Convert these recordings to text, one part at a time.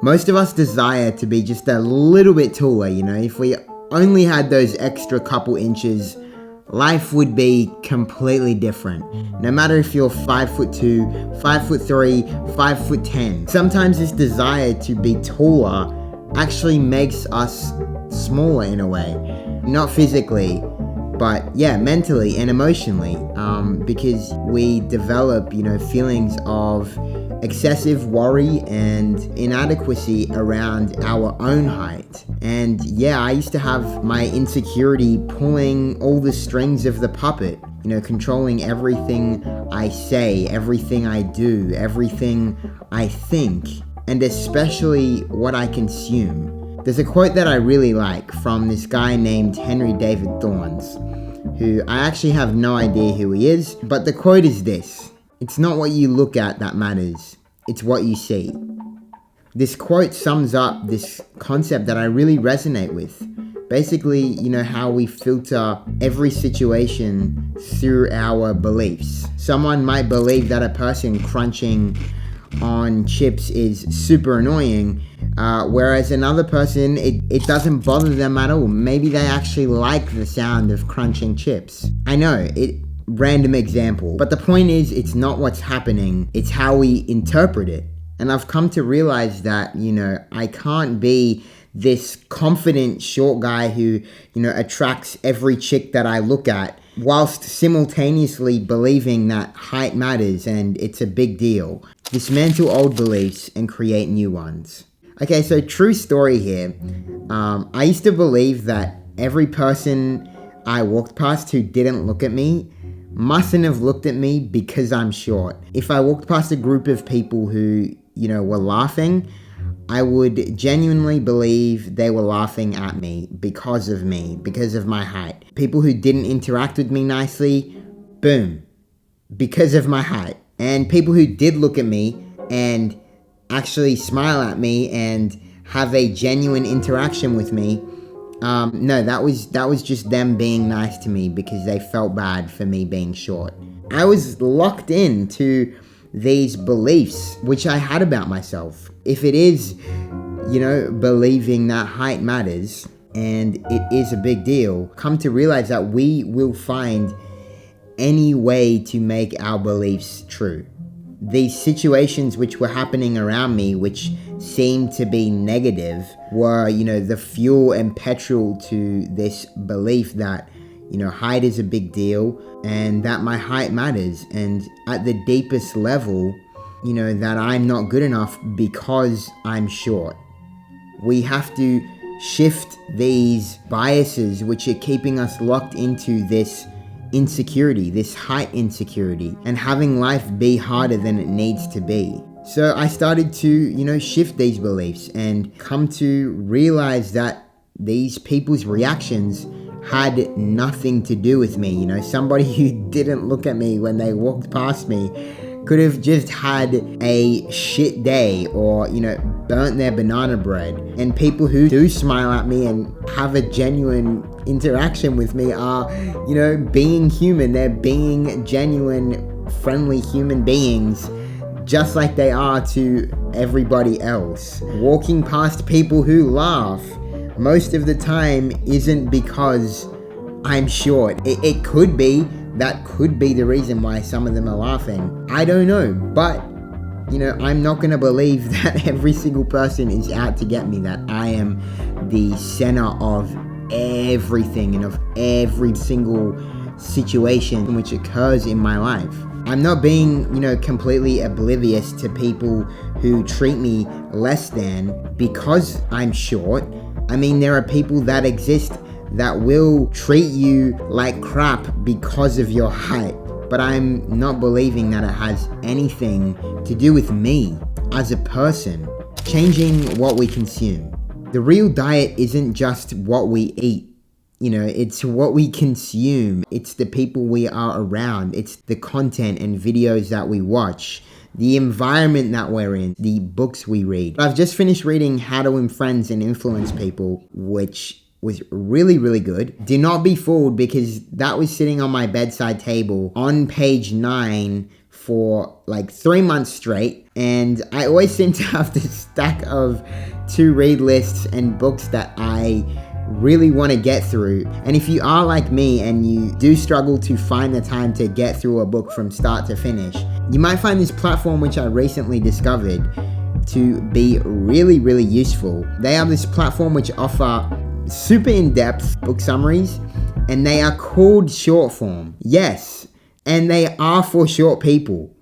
Most of us desire to be just a little bit taller, if we only had those extra couple inches, life would be completely different. No matter if you're 5'2", 5'3", 5'10". Sometimes this desire to be taller actually makes us smaller in a way. Not physically, but mentally and emotionally, because we develop, feelings of excessive worry and inadequacy around our own height. And I used to have my insecurity pulling all the strings of the puppet, controlling everything I say, everything I do, everything I think, and especially what I consume. There's a quote that I really like from this guy named Henry David Thorns, who I actually have no idea who he is, but the quote is this: "It's not what you look at that matters, it's what you see." This quote sums up this concept that I really resonate with. Basically, how we filter every situation through our beliefs. Someone might believe that a person crunching on chips is super annoying, whereas another person, it doesn't bother them at all. Maybe they actually like the sound of crunching chips. I know, random example, but the point is, it's not what's happening, it's how we interpret it. And I've come to realize that, I can't be this confident short guy who, attracts every chick that I look at, whilst simultaneously believing that height matters and it's a big deal. Dismantle old beliefs and create new ones. Okay, so true story here. I used to believe that every person I walked past who didn't look at me mustn't have looked at me because I'm short. If I walked past a group of people who, were laughing, I would genuinely believe they were laughing at me, because of my height. People who didn't interact with me nicely, boom, because of my height. And people who did look at me and actually smile at me and have a genuine interaction with me, no, that was just them being nice to me because they felt bad for me being short. I was locked into these beliefs which I had about myself. If it is, believing that height matters and it is a big deal, come to realize that we will find any way to make our beliefs true. These situations which were happening around me, which seemed to be negative, were, the fuel and petrol to this belief that, height is a big deal and that my height matters. And at the deepest level, that I'm not good enough because I'm short. We have to shift these biases which are keeping us locked into this insecurity, this height insecurity, and having life be harder than it needs to be. So I started to, shift these beliefs and come to realize that these people's reactions had nothing to do with me. Somebody who didn't look at me when they walked past me could have just had a shit day or, burnt their banana bread. And people who do smile at me and have a genuine interaction with me are, being human. They're being genuine, friendly human beings, just like they are to everybody else. Walking past people who laugh most of the time isn't because I'm short. It could be. That could be the reason why some of them are laughing. I don't know, but I'm not going to believe that every single person is out to get me, that I am the center of everything and of every single situation which occurs in my life. I'm not being, completely oblivious to people who treat me less than because I'm short. I mean, there are people that exist that will treat you like crap because of your height. But I'm not believing that it has anything to do with me as a person. Changing what we consume. The real diet isn't just what we eat. It's what we consume. It's the people we are around. It's the content and videos that we watch. The environment that we're in. The books we read. I've just finished reading How to Win Friends and Influence People, which was really, really good. Do not be fooled, because that was sitting on my bedside table on page 9 for like 3 months straight. And I always seem to have this stack of to-read lists and books that I really want to get through. And if you are like me and you do struggle to find the time to get through a book from start to finish, you might find this platform, which I recently discovered, to be really, really useful. They have this platform which offer super in-depth book summaries, and they are called short form. Yes, and they are for short people.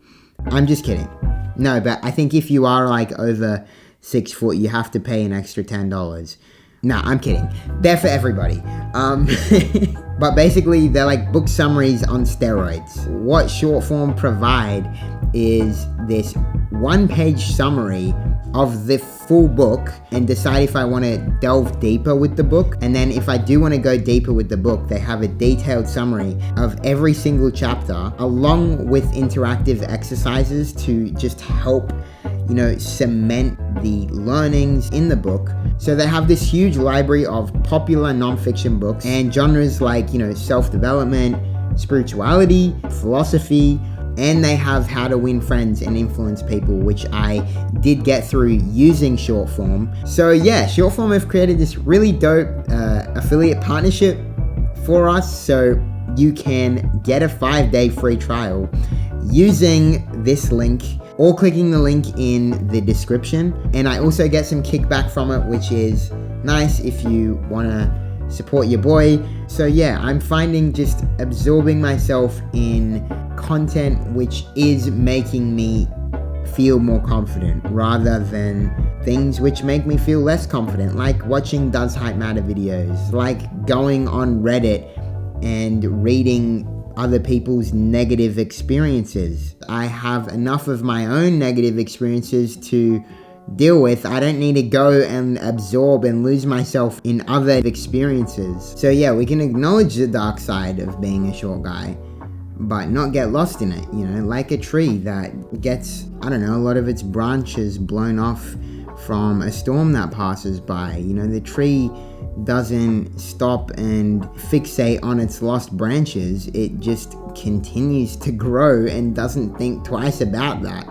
I'm just kidding. No, but I think if you are like over 6 foot, you have to pay an extra $10. No, I'm kidding. They're for everybody. But basically, they're like book summaries on steroids. What short form provide is this one-page summary of the full book and decide if I want to delve deeper with the book. And then if I do want to go deeper with the book, they have a detailed summary of every single chapter, along with interactive exercises to just help, cement the learnings in the book. So they have this huge library of popular nonfiction books and genres like, self-development, spirituality, philosophy, and they have How to Win Friends and Influence People, which I did get through using short form. So yeah, short form have created this really dope affiliate partnership for us. So you can get a 5-day free trial using this link or clicking the link in the description. And I also get some kickback from it, which is nice if you want to support your boy. So yeah, I'm finding just absorbing myself in content which is making me feel more confident rather than things which make me feel less confident, like watching Does Hype Matter videos, like going on Reddit and reading other people's negative experiences. I have enough of my own negative experiences to deal with. I don't need to go and absorb and lose myself in other experiences. So yeah, we can acknowledge the dark side of being a short guy, but not get lost in it, like a tree that gets, a lot of its branches blown off from a storm that passes by. The tree doesn't stop and fixate on its lost branches. It just continues to grow and doesn't think twice about that.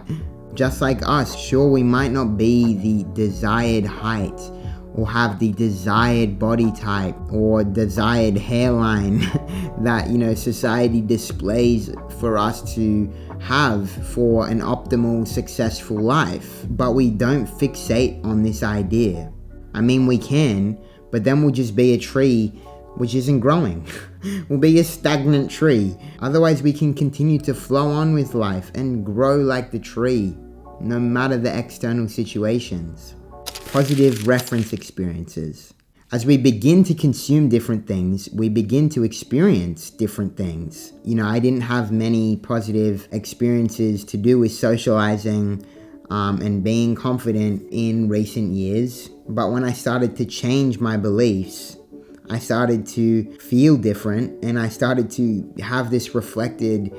Just like us, sure, we might not be the desired height or have the desired body type or desired hairline that, society displays for us to have for an optimal, successful life. But we don't fixate on this idea. We can, but then we'll just be a tree which isn't growing. We'll be a stagnant tree. Otherwise, we can continue to flow on with life and grow like the tree, no matter the external situations. Positive reference experiences. As we begin to consume different things, we begin to experience different things. I didn't have many positive experiences to do with socializing and being confident in recent years. But when I started to change my beliefs, I started to feel different, and I started to have this reflected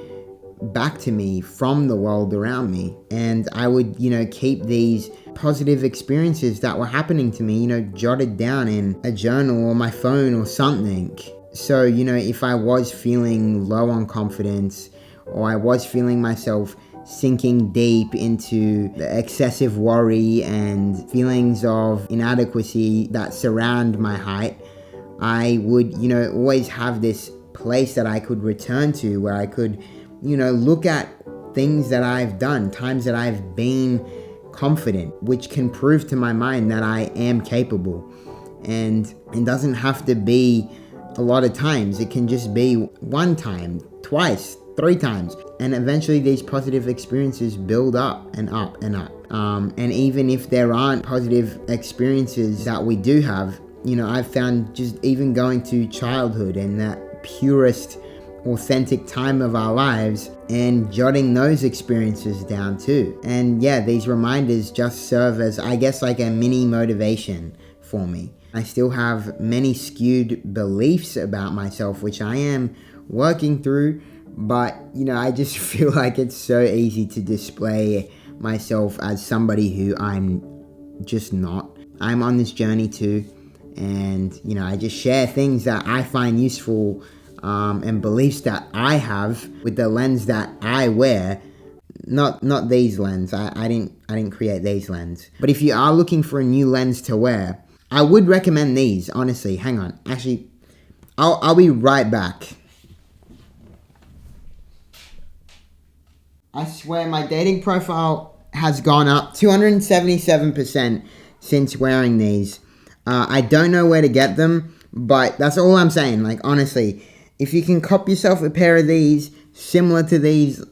back to me from the world around me. And I would, keep these positive experiences that were happening to me, jotted down in a journal or my phone or something. So, if I was feeling low on confidence, or I was feeling myself sinking deep into the excessive worry and feelings of inadequacy that surround my height, I would, always have this place that I could return to where I could, look at things that I've done, times that I've been confident, which can prove to my mind that I am capable. And it doesn't have to be a lot of times. It can just be one time, twice, 3 times. And eventually these positive experiences build up and up and up. And even if there aren't positive experiences that we do have, I've found just even going to childhood and that purest, authentic time of our lives and jotting those experiences down too. And yeah, these reminders just serve as, I guess, like a mini motivation for me. I still have many skewed beliefs about myself, which I am working through, but I just feel like it's so easy to display myself as somebody who I'm just not. I'm on this journey too, and I just share things that I find useful and beliefs that I have with the lens that I wear, not these lens. I didn't create these lens. But if you are looking for a new lens to wear, I would recommend these, honestly. Hang on. Actually, I'll be right back. I swear my dating profile has gone up 277% since wearing these. I don't know where to get them, but that's all I'm saying. Like, honestly, if you can cop yourself a pair of these, similar to these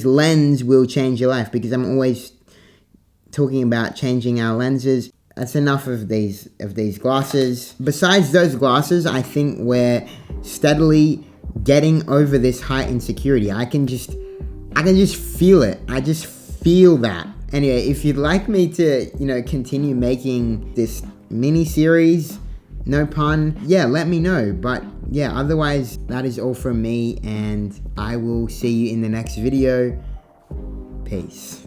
lens will change your life, because I'm always talking about changing our lenses. That's enough of these glasses. Besides those glasses, I think we're steadily getting over this height insecurity. I can just feel it. I just feel that. Anyway, if you'd like me to, continue making this mini series, no pun, yeah, let me know. But yeah, otherwise, that is all from me, and I will see you in the next video. Peace.